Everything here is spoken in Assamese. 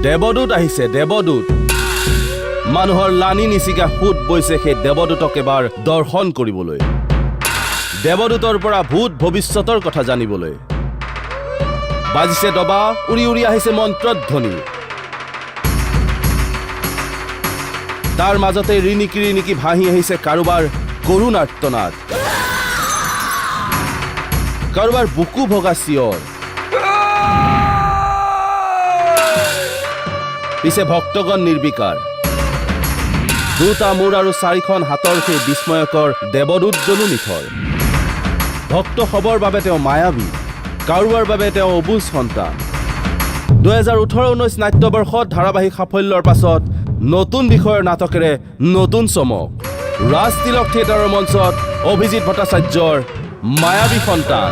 দেৱদূত আহিছে, দেৱদূত। মানুহৰ লানি নিচিকা সোঁত বৈছে সেই দেৱদূতক এবাৰ দৰ্শন কৰিবলৈ, দেৱদূতৰ পৰা ভূত ভৱিষ্যতৰ কথা জানিবলৈ। বাজিছে দবা, উৰি উৰি আহিছে মন্ত্ৰধ্বনি। তাৰ মাজতে ৰিণিকি ৰিণিকি ভাহি আহিছে কাৰোবাৰ কৰুণাৰ্তনাদ, কাৰোবাৰ বুকু ভগা চিঞৰ। পিছে ভক্তগণ নিৰ্বিকাৰ। দুটা মূৰ আৰু চাৰিখন হাতৰ সেই বিস্ময়কৰ দেৱদূতজনো নিথৰ। ভক্ত সবৰ বাবে তেওঁ মায়াবী, কাৰোবাৰ বাবে তেওঁ অবুজ সন্তান। 2018-19 নাট্যবৰ্ষত ধাৰাবাহিক সাফল্যৰ পাছত নতুন বিষয়ৰ নাটকেৰে নতুন চমক। ৰাজ তিলক থিয়েটাৰৰ মঞ্চত অভিজিত ভট্টাচাৰ্যৰ মায়াবী সন্তান।